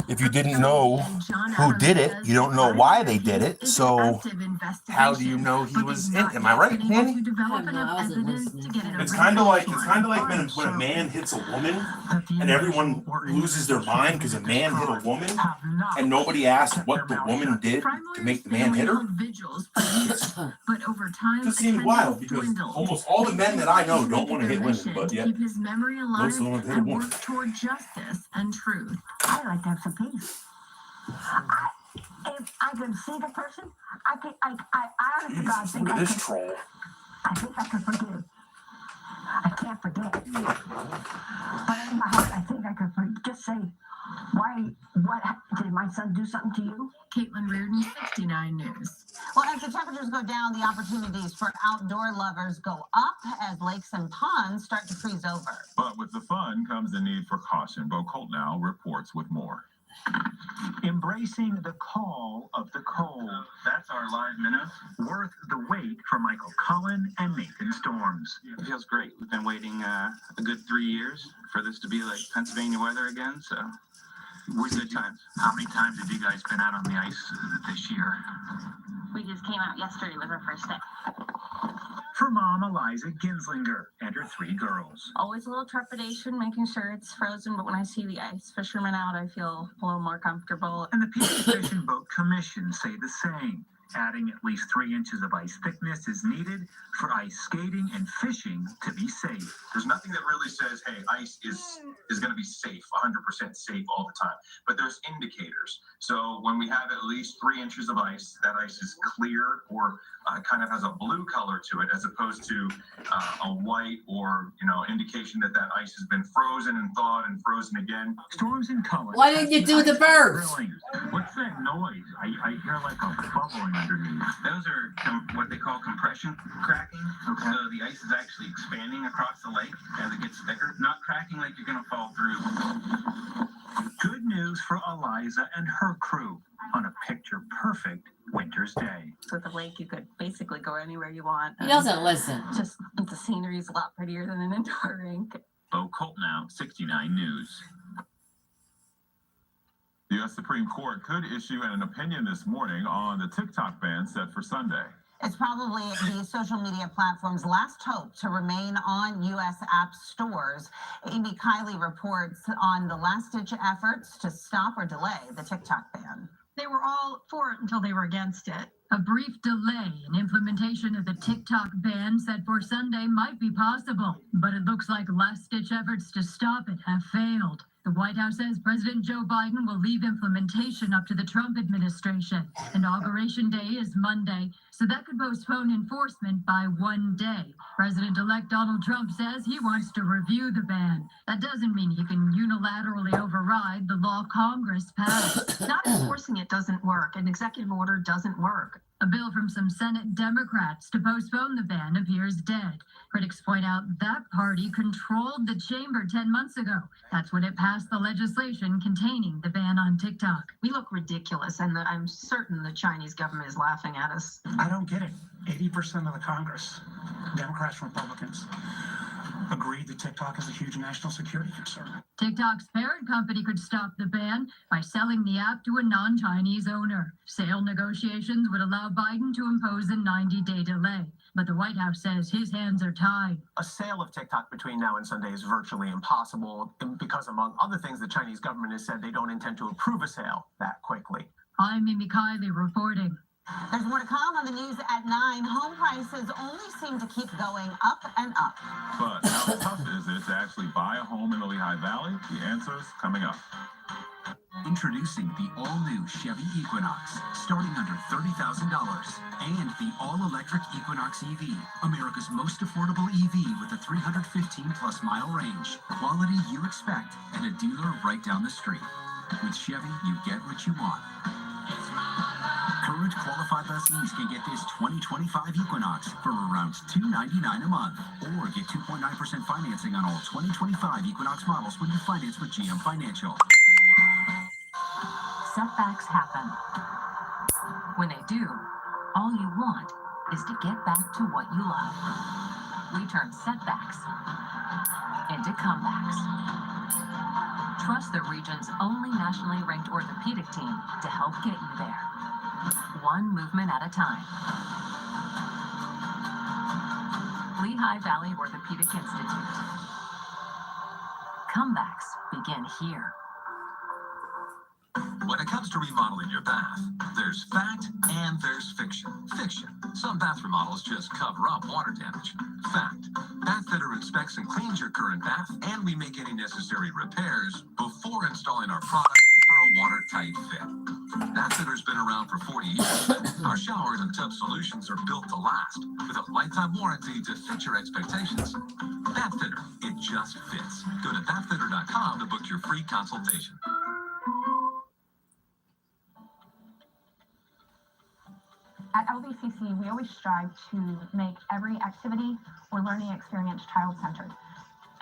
if you didn't know who did it, you don't know why they did it. So how do you know he was in? Am I right, Annie? It's kind of like when a man hits a woman and everyone loses their mind because a man hit a woman and nobody asked what the woman did to make the man hit her. It just seems wild because almost all the men that I know don't want to hit women, but yet most of them hit a woman. Toward justice and truth. I like to have some peace. If I can see the person, I honestly God think look at this troll. I think I can forgive. I can't forget. But in my heart, I think I could just say, what did my son do something to you? Caitlin Reardon, 69 News. Well, as the temperatures go down, the opportunities for outdoor lovers go up as lakes and ponds start to freeze over. But with the fun comes the need for caution. Bo Colt now reports with more. Embracing the call of the cold. That's our live minute. Worth the wait for Michael Cullen and Nathan Storms. It feels great. We've been waiting a good 3 years for this to be like Pennsylvania weather again, so we're good times. How many times have you guys been out on the ice this year? We just came out yesterday with our first day. For mom Eliza Ginslinger and her 3 girls. Always a little trepidation, making sure it's frozen, but when I see the ice fishermen out, I feel a little more comfortable. And the Peace Fishing Boat Commission say the same. Adding at least 3 inches of ice thickness is needed for ice skating and fishing to be safe. There's nothing that really says, hey, ice is going to be safe, 100% safe all the time. But there's indicators. So when we have at least 3 inches of ice, that ice is clear or kind of has a blue color to it, as opposed to a white or, indication that ice has been frozen and thawed and frozen again. Storms and Cullen. Why didn't you do the birds? What's that noise? I hear like a bubbling underneath. Those are what they call compression cracking. Okay. So the ice is actually expanding across the lake as it gets thicker, not cracking like you're going to fall through. Good news for Eliza and her crew on a picture-perfect winter's day. With the lake, you could basically go anywhere you want. He doesn't listen. Just the scenery is a lot prettier than an indoor rink. Bo Colt now, 69 News. The U.S. Supreme Court could issue an opinion this morning on the TikTok ban set for Sunday. It's probably the social media platform's last hope to remain on U.S. app stores. Amy Kiley reports on the last-ditch efforts to stop or delay the TikTok ban. They were all for it until they were against it. A brief delay in implementation of the TikTok ban set for Sunday might be possible, but it looks like last-ditch efforts to stop it have failed. The White House says President Joe Biden will leave implementation up to the Trump administration. Inauguration Day is Monday, so that could postpone enforcement by 1 day. President-elect Donald Trump says he wants to review the ban. That doesn't mean he can unilaterally override the law Congress passed. Not enforcing it doesn't work. An executive order doesn't work. A bill from some Senate Democrats to postpone the ban appears dead. Critics point out that party controlled the chamber 10 months ago. That's when it passed the legislation containing the ban on TikTok. We look ridiculous, and I'm certain the Chinese government is laughing at us. I don't get it. 80% of the Congress, Democrats, Republicans, agreed that TikTok is a huge national security concern. TikTok's parent company could stop the ban by selling the app to a non-Chinese owner. Sale negotiations would allow Biden to impose a 90-day delay. But the White House says his hands are tied. A sale of TikTok between now and Sunday is virtually impossible because, among other things, the Chinese government has said they don't intend to approve a sale that quickly. I'm Amy Kiley reporting. There's more to come on the news at 9. Home prices only seem to keep going up and up. But how tough is it to actually buy a home in the Lehigh Valley? The answer's coming up. Introducing the all-new Chevy Equinox, starting under $30,000, and the all-electric Equinox EV, America's most affordable EV with a 315-plus mile range. Quality you expect, and a dealer right down the street. With Chevy, you get what you want. Current qualified lessees can get this 2025 Equinox for around $299 a month, or get 2.9% financing on all 2025 Equinox models when you finance with GM Financial. Setbacks happen. When they do, all you want is to get back to what you love. We turn setbacks into comebacks. Trust the region's only nationally ranked orthopedic team to help get you there. One movement at a time. Lehigh Valley Orthopedic Institute. Comebacks begin here. When it comes to remodeling your bath, there's fact and there's fiction. Fiction. Some bath remodels just cover up water damage. Fact. Bathfitter inspects and cleans your current bath, and we make any necessary repairs before installing our product for a watertight fit. Bathfitter's been around for 40 years. Our showers and tub solutions are built to last, with a lifetime warranty to fit your expectations. Bathfitter. It just fits. Go to bathfitter.com to book your free consultation. At LVCC, we always strive to make every activity or learning experience child-centered.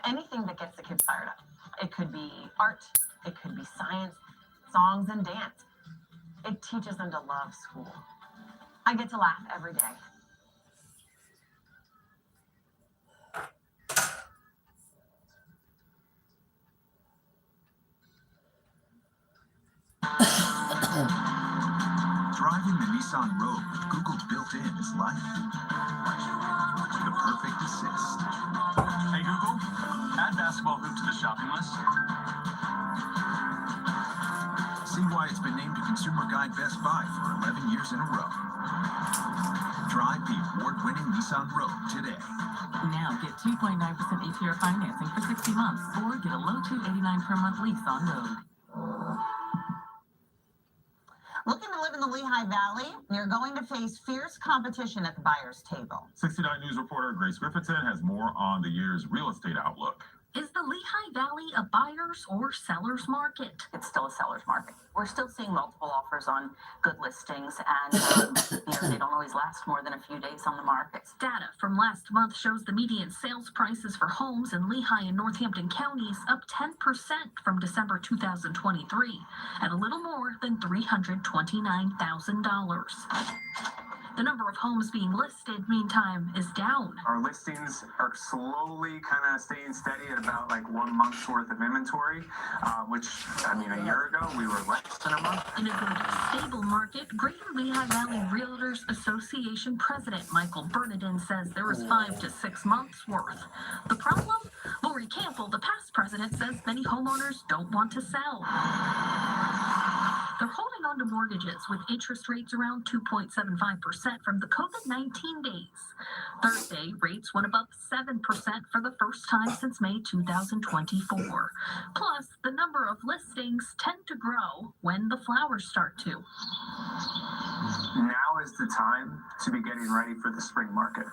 Anything that gets the kids fired up. It could be art, it could be science, songs, and dance. It teaches them to love school. I get to laugh every day. Driving the Nissan Rogue with Google's built-in is life. The perfect assist. Hey Google, add basketball hoop to the shopping list. See why it's been named a Consumer Guide Best Buy for 11 years in a row. Drive the award-winning Nissan Rogue today. Now get 2.9% APR financing for 60 months or get a low $289 per month lease on Rogue. Looking to live in the Lehigh Valley? You're going to face fierce competition at the buyer's table. 69 News reporter Grace Griffithson has more on the year's real estate outlook. Is the Lehigh Valley a buyer's or seller's market? It's still a seller's market. We're still seeing multiple offers on good listings, and they don't always last more than a few days on the market. Data from last month shows the median sales prices for homes in Lehigh and Northampton counties up 10% from December 2023 at a little more than $329,000. The number of homes being listed, meantime, is down. Our listings are slowly kind of staying steady at about like 1 month's worth of inventory, which, I mean, a year ago we were less than a month. In a good, stable market, Greater Lehigh Valley Realtors Association President Michael Bernardin says there is 5 to 6 months worth. The problem? Lori Campbell, the past president, says many homeowners don't want to sell. They're holding on to mortgages with interest rates around 2.75% from the COVID-19 days. Thursday, rates went above 7% for the first time since May 2024. Plus, the number of listings tend to grow when the flowers start to. Now is the time to be getting ready for the spring market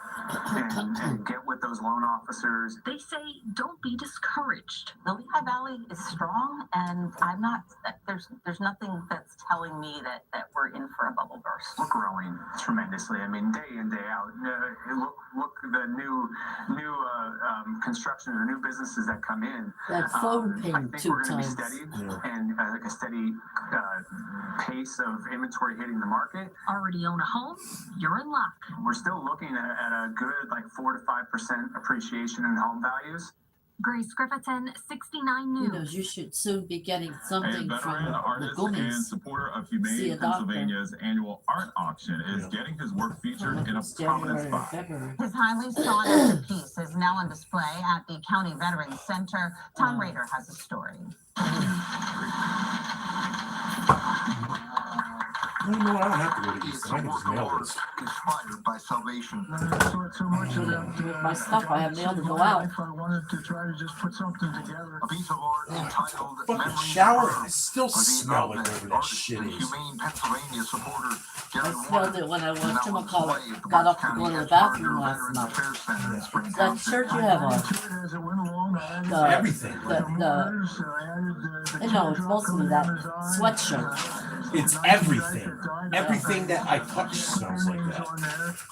and get with those loan officers. They say don't be discouraged. The Lehigh Valley is strong, and I'm not. There's nothing that's telling me that we're in for a bubble burst. We're growing tremendously. I mean, day in, day out. Look the new construction, the new businesses that come in. That phone I ping think 2 we're going to be times. steady and like a steady pace of inventory hitting the market. Already own a home? You're in luck. We're still looking at a good like 4 to 5% appreciation in home values. Grace Griffithson, 69 News. Who knows, you should soon be getting A something veteran from the artist and Goonies. supporter of See Humane a doctor. Pennsylvania's annual art auction is getting his work featured in a It's prominent January or spot. February. His highly sought after piece is now on display at the County Veterans Center. Tom Rader has a story. You know what? I don't have to go to East. I can just mail this. Inspired by salvation. My stuff I have mailed to go out. A piece of art entitled Fucking Memories shower of and I still Earth, smell the like whatever that artist shit and is. Humane Pennsylvania supporter I Gary smelled it when I Warren. went Now to on McCullough. display at the Got Bucks up to go County to the Edgewater bathroom last Veterans night. Affairs Center in That Springtown. shirt you have on. Everything. No, it's mostly that sweatshirt. It's everything. Everything that I touch smells like that.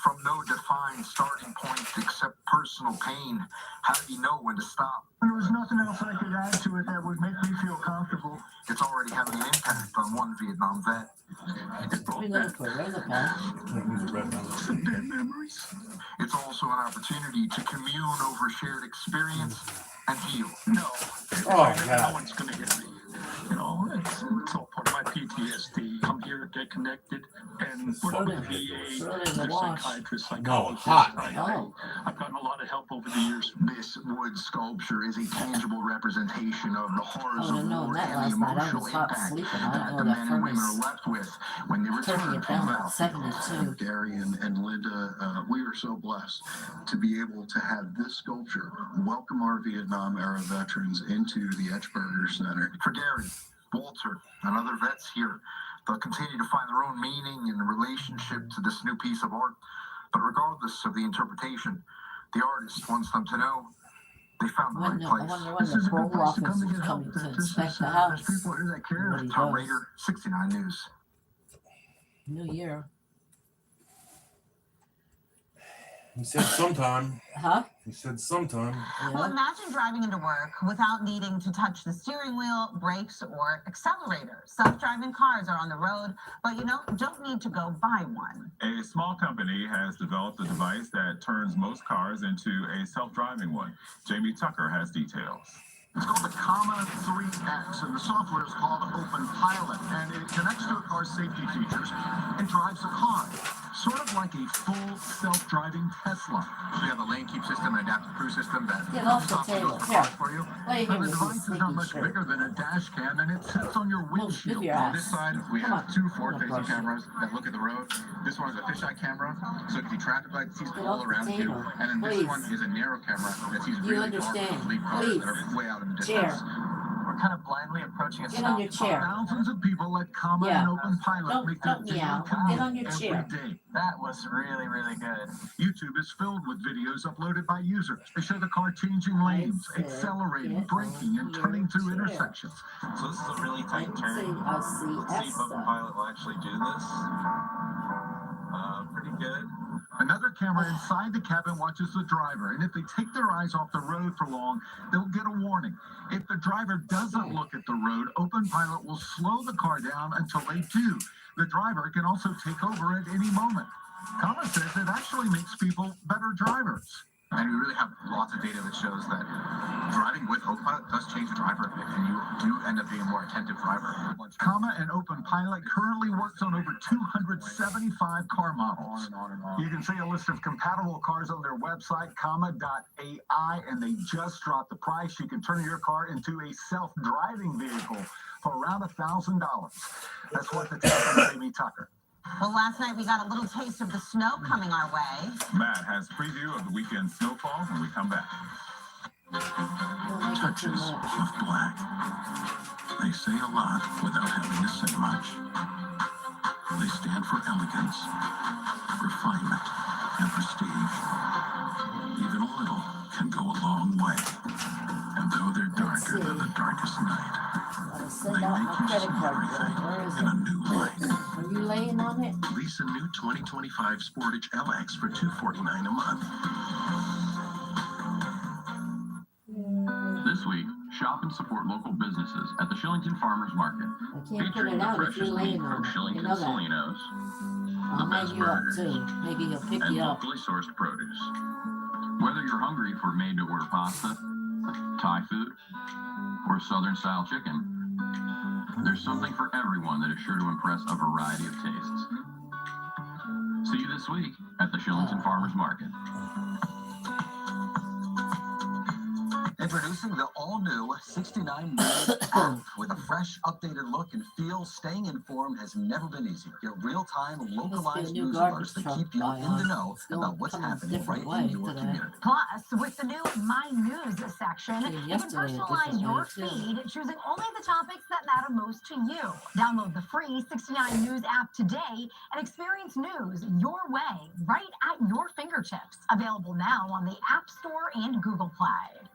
From no defined starting point except personal pain, how do you know when to stop? There was nothing else I could add to it that would make me feel comfortable. It's already having an impact on one Vietnam vet. We look for where's the pen? Can't use a red one. Some dead memories. It's also an opportunity to commune over shared experience and heal. No, Oh, God. no one's gonna hit me. You know, it's all part of my PTSD. Come here, get connected, and work with VA, their psychiatrists, psychologists. I've gotten a lot of help over the years. This wood sculpture is a tangible representation of the horrors of war and the emotional impact that the men and women are left with when they return from the battlefield. Gary and Linda, we are so blessed to be able to have this sculpture welcome our Vietnam-era veterans into the Etchberger Center. For Gary, Walter, and other vets here, they'll continue to find their own meaning and relationship to this new piece of art. But regardless of the interpretation, the artist wants them to know they found the right place. I wonder when the parole office is coming to inspect the house. There's people here that care. Tom Rager, 69 News. New Year. He said sometime. Huh? He said sometime. Well, imagine driving into work without needing to touch the steering wheel, brakes, or accelerator. Self-driving cars are on the road, but you don't need to go buy one. A small company has developed a device that turns most cars into a self-driving one. Jamie Tucker has details. It's called the Comma 3X, and the software is called Open Pilot, and it connects to a car's safety features and drives the car. Sort of like a full self-driving Tesla. We have a lane keep system and adaptive cruise system that stops and goes for you. The device is not much bigger than a dash cam, and it sits on your windshield. On this side, we have two forward-facing cameras that look at the road. This one is a fisheye camera, so it can see traffic lights, sees all around you. And then this one is a narrow camera that sees really far lead cars that are way out in the distance. We're kind of blindly approaching a Get on your chair. Thousands of people let Comma and Open Pilot make their daily commute Get on your chair. every day. That was really, really good. YouTube is filled with videos uploaded by users. They show the car changing lanes, accelerating, braking, and turning through intersections. So this is a really tight turn. Let's See if Open Pilot will actually do this. Pretty good. Another camera inside the cabin watches the driver, and if they take their eyes off the road for long, they'll get a warning. If the driver doesn't look at the road, Open Pilot will slow the car down until they do. The driver can also take over at any moment. Comma says it actually makes people better drivers. And we really have lots of data that shows that driving with Open Pilot does change the driver, and you do end up being a more attentive driver. Comma and Open Pilot currently works on over 275 car models. You can see a list of compatible cars on their website, comma.ai, and they just dropped the price. You can turn your car into a self-driving vehicle for around $1,000. That's what the tip from Jamie Tucker. Well, last night we got a little taste of the snow coming our way. Matt has preview of the weekend snowfall when we come back. Touches of black. They say a lot without having to say much. They stand for elegance, refinement, and prestige. Even a little can go a long way. And though they're darker than the darkest night, they make you see everything in a new light. Are you laying on it? Lease a new 2025 Sportage LX for $249 a month. This week, shop and support local businesses at the Shillington Farmers Market. I can't put Featuring it the out if you're freshest meat laying from on it. You Shillington know that. Solinos, I'll the best make you up burgers, too. Maybe he'll pick and you up. locally sourced produce. Whether you're hungry for made-to-order pasta, Thai food, or Southern-style chicken, there's something for everyone that is sure to impress a variety of tastes. See you this week at the Shillington Farmers Market. Introducing the all-new 69 News app. With a fresh, updated look and feel, staying informed has never been easier. Get real-time, localized news alerts that keep you in the know about what's happening right in your community. Plus, with the new My News section, you can personalize your feed, choosing only the topics that matter most to you. Download the free 69 News app today and experience news your way, right at your fingertips. Available now on the App Store and Google Play.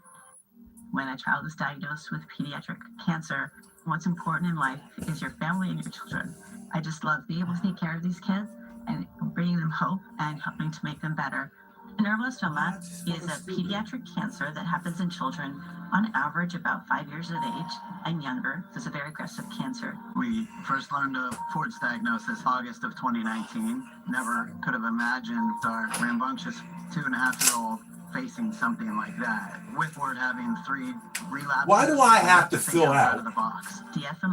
When a child is diagnosed with pediatric cancer, what's important in life is your family and your children. I just love being able to take care of these kids and bringing them hope and helping to make them better. Neuroblastoma is a pediatric cancer that happens in children on average about 5 years of age and younger. It's a very aggressive cancer. We first learned of Ford's diagnosis August of 2019. Never could have imagined our rambunctious 2.5-year-old facing something like that, with word having 3 relapses. Why do I have to fill out the box?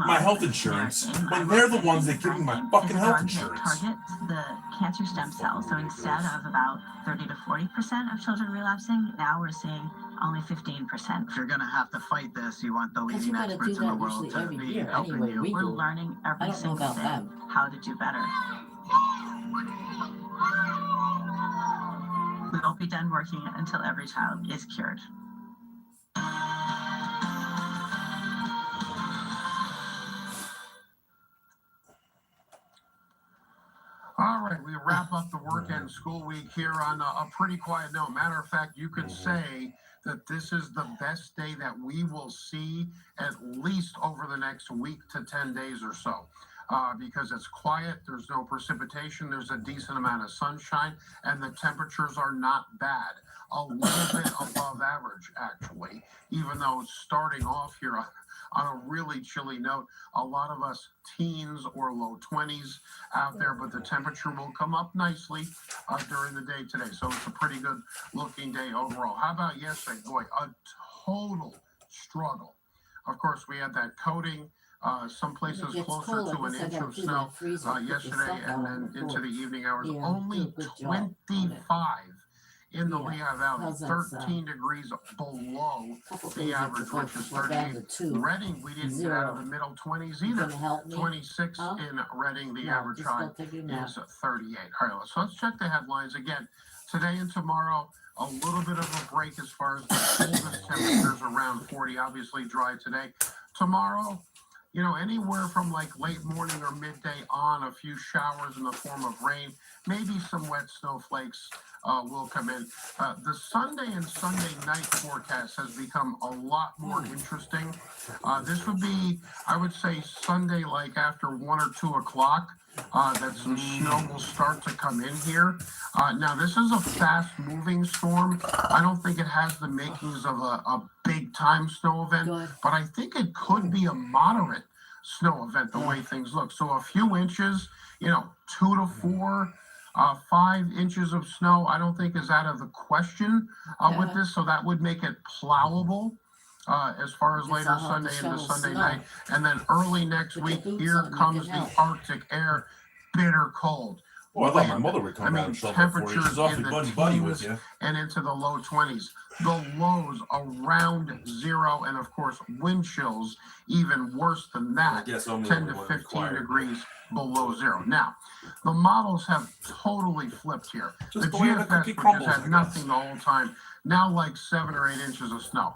my health insurance when they're the ones that give me my fucking health insurance? Target the cancer stem cells. So instead of about 30 to 40% of children relapsing, now we're seeing only 15%. If you're going to have to fight this, you want the leading experts in the world to be helping anyway, you. We're learning every single day how to do better. We won't be done working until every child is cured. All right, we wrap up the work and school week here on a pretty quiet note. Matter of fact, you could say that this is the best day that we will see at least over the next week to 10 days or so. Because it's quiet, there's no precipitation, there's a decent amount of sunshine, and the temperatures are not bad. A little bit above average, actually, even though it's starting off here on a really chilly note. A lot of us teens or low 20s out there, but the temperature will come up nicely during the day today. So it's a pretty good looking day overall. How about yesterday? Boy, a total struggle. Of course, we had that coating. Some places closer to an inch of snow yesterday, and then into the evening hours. Only 25 in the Lehigh Valley, 13 degrees below the average, which is 38. Reading, we didn't get out of the middle 20s either. 26 in Reading, the average high is 38. All right, so let's check the headlines again. Today and tomorrow, a little bit of a break as far as the coldest temperatures, around 40, obviously dry today. Tomorrow, you know, anywhere from like late morning or midday on, a few showers in the form of rain, maybe some wet snowflakes will come in. The Sunday and Sunday night forecast has become a lot more interesting. This would be, I would say, Sunday like after 1 or 2 o'clock. That some snow will start to come in here. Now, this is a fast-moving storm. I don't think it has the makings of a big-time snow event, but I think it could be a moderate snow event the way things look. So a few inches, you know, 2 to 4, 5 inches of snow, I don't think is out of the question with this. So that would make it plowable. As far as later Sunday into Sunday night. And then early next week, here comes the Arctic air, bitter cold. Well, I thought my mother would come out and shovel for you. Temperatures She's awfully in the buddy-buddy with you. and into the low 20s. The lows around 0, and of course, wind chills even worse than that, 10 to 15 degrees below 0. Now, the models have totally flipped here. The GFS, which has had nothing the whole time, now like 7 or 8 inches of snow.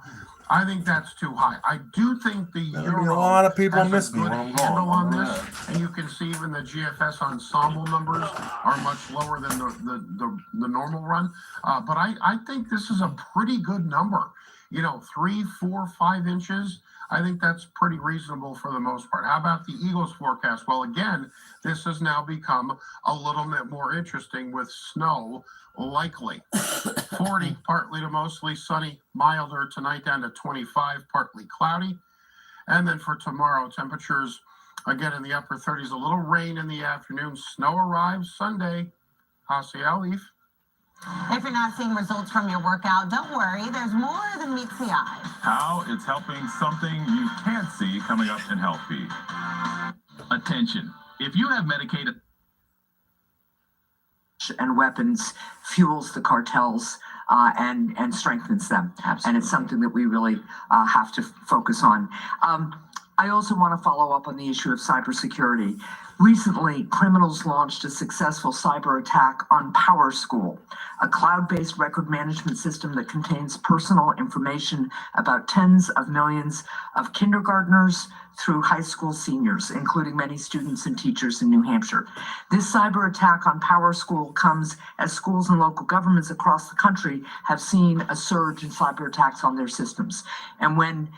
I think that's too high. I do think the Euro a lot of people has miss a me good when I'm handle gone. on this, and you can see even the GFS ensemble numbers are much lower than the normal run. But I think this is a pretty good number. You know, 3, 4, 5 inches. I think that's pretty reasonable for the most part. How about the Eagles forecast? Well, again, this has now become a little bit more interesting with snow likely. 40, partly to mostly sunny, milder tonight down to 25, partly cloudy. And then for tomorrow, temperatures again in the upper 30s, a little rain in the afternoon. Snow arrives Sunday. Hasi Alif. If you're not seeing results from your workout, don't worry. There's more than meets the eye. How it's helping something you can't see coming up in Health Feed. Attention. If you have medicated and weapons fuels the cartels and strengthens them. Absolutely. And it's something that we really have to focus on. I also want to follow up on the issue of cybersecurity. Recently, criminals launched a successful cyber attack on PowerSchool, a cloud-based record management system that contains personal information about tens of millions of kindergartners through high school seniors, including many students and teachers in New Hampshire. This cyber attack on PowerSchool comes as schools and local governments across the country have seen a surge in cyber attacks on their systems. And when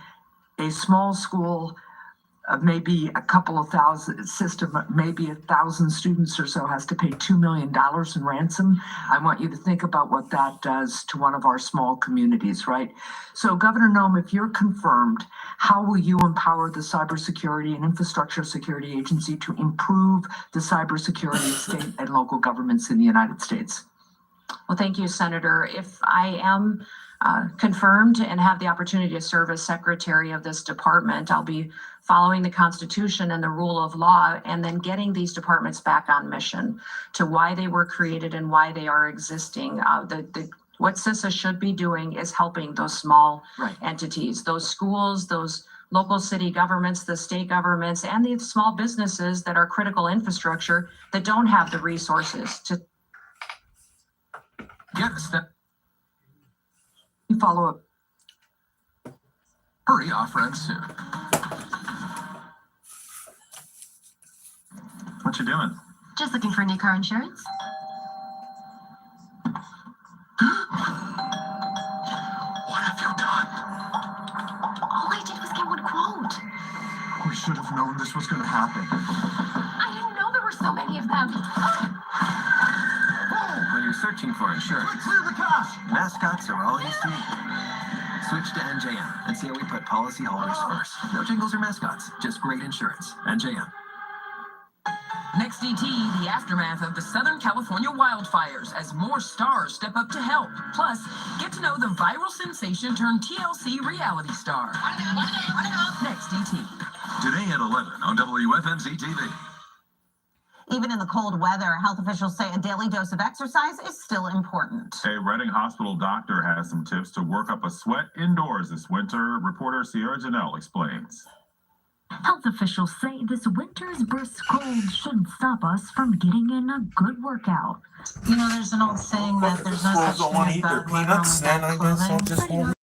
a small school of maybe a couple of thousand system, maybe 1,000 students or so has to pay $2 million in ransom. I want you to think about what that does to one of our small communities, right? So Governor Noem, if you're confirmed, how will you empower the Cybersecurity and Infrastructure Security Agency to improve the cybersecurity of state and local governments in the United States? Well, thank you, Senator. If I am confirmed and have the opportunity to serve as secretary of this department, I'll be following the Constitution and the rule of law, and then getting these departments back on mission to why they were created and why they are existing. What CISA should be doing is helping those small entities, those schools, those local city governments, the state governments, and the small businesses that are critical infrastructure that don't have the resources to Get the step. Follow up. Hurry, our friends soon. What you doing? Just looking for new car insurance. What have you done? All I did was get one quote. We should have known this was going to happen. I didn't know there were so many of them. When you're searching for insurance, Clear the cache! mascots are all you see. Switch to NJM and see how we put policyholders first. No jingles or mascots, just great insurance. NJM. Next DT, the aftermath of the Southern California wildfires as more stars step up to help. Plus, get to know the viral sensation turned TLC reality star. Next DT. Today at 11 on WFMZ TV. Even in the cold weather, health officials say a daily dose of exercise is still important. A Reading Hospital doctor has some tips to work up a sweat indoors this winter. Reporter Sierra Janelle explains. Health officials say this winter's brisk cold shouldn't stop us from getting in a good workout. You know, there's an old saying that there's no such Don't thing want as to eat their bad weather peanuts, only then bad I guess I'll clothing. just